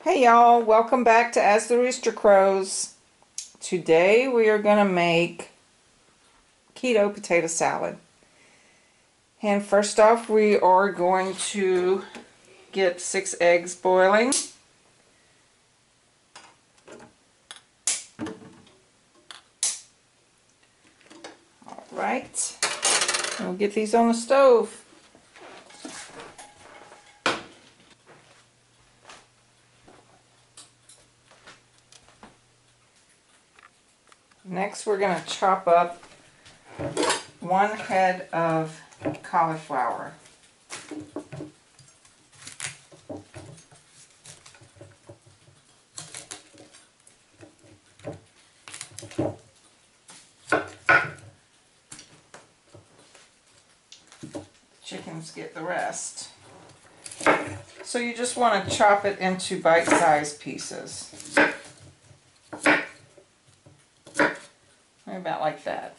Hey y'all, welcome back to As the Rooster Crows. Today we are going to make keto potato salad. And first off, we are going to get 6 eggs boiling. Alright, we'll get these on the stove. Next we're going to chop up 1 head of cauliflower. Chickens get the rest. So you just want to chop it into bite-sized pieces. About like that.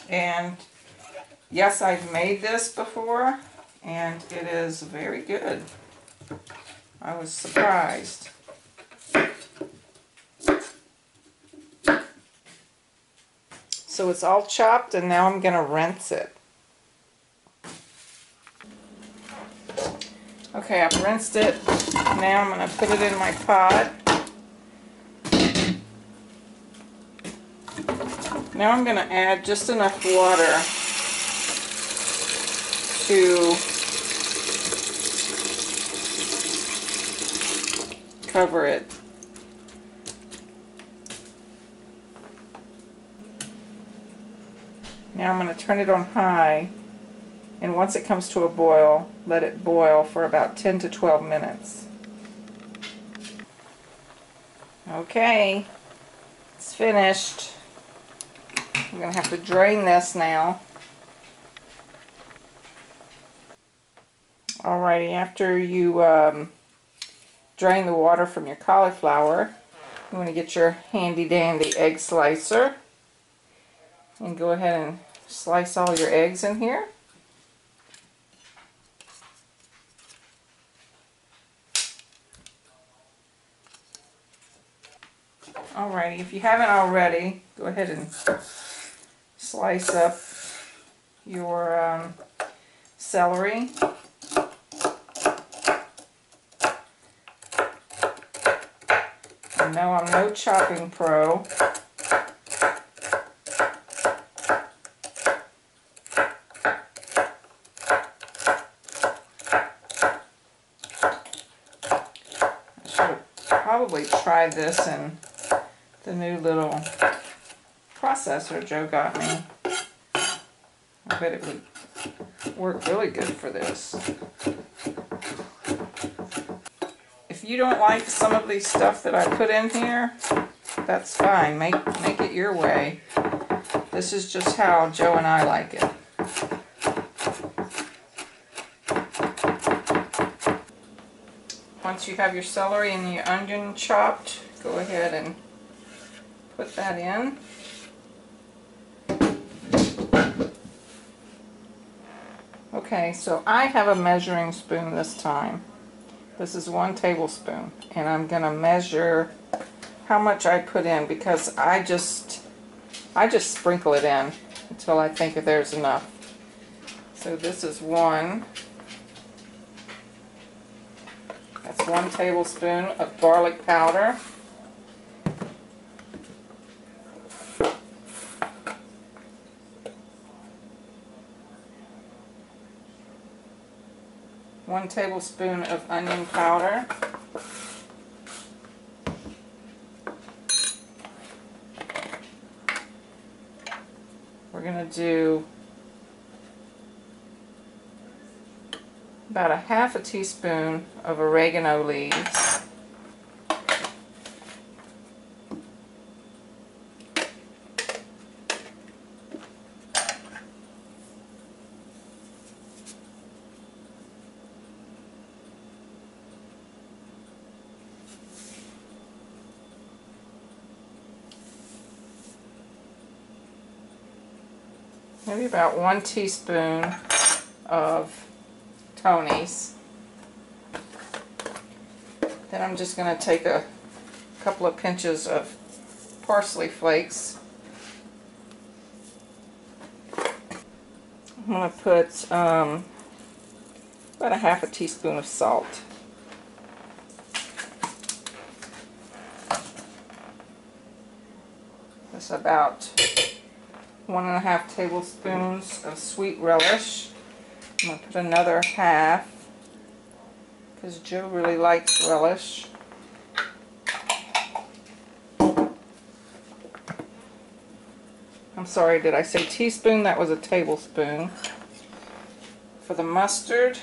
And yes, I've made this before and it is very good. I was surprised. So it's all chopped and now I'm going to rinse it. Okay, I've rinsed it. Now I'm going to put it in my pot. Now I'm going to add just enough water to cover it. Now I'm going to turn it on high, and once it comes to a boil, let it boil for about 10 to 12 minutes. Okay, it's finished. I'm going to have to drain this now. Alrighty, after you drain the water from your cauliflower, you want to get your handy dandy egg slicer and go ahead and slice all your eggs in here. Alrighty, if you haven't already, go ahead and slice up your celery. And no, I'm no chopping pro. I should have probably tried this in the new little processor Joe got me. I bet it would work really good for this. If you don't like some of the stuff that I put in here, that's fine. Make it your way. This is just how Joe and I like it. Once you have your celery and your onion chopped, go ahead and put that in. Okay, so I have a measuring spoon this time. This is 1 tablespoon, and I'm going to measure how much I put in because I just sprinkle it in until I think that there's enough. So this is 1. That's 1 tablespoon of garlic powder. One tablespoon of onion powder. We're going to do about a half a teaspoon of oregano leaves. Maybe about 1 teaspoon of Tony's. Then I'm just going to take a couple of pinches of parsley flakes. I'm going to put about a half a teaspoon of salt. That's about 1.5 tablespoons of sweet relish. I'm going to put another half because Joe really likes relish. I'm sorry, did I say teaspoon? That was a tablespoon. For the mustard,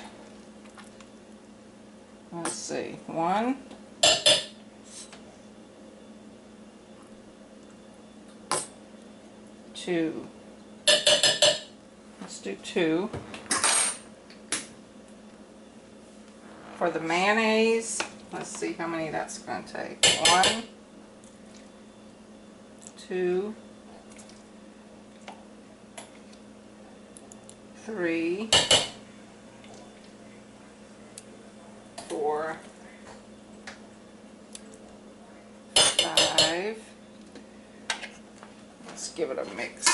let's see, 1, 2. Let's do 2. For the mayonnaise, let's see how many that's going to take. 1, 2, 3, 4, 5. Let's give it a mix.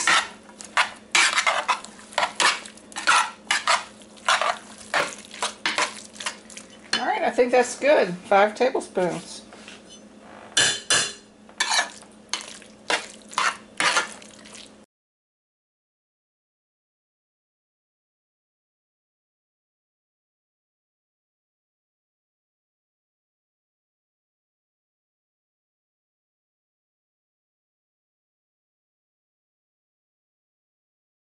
Alright, I think that's good. 5 tablespoons.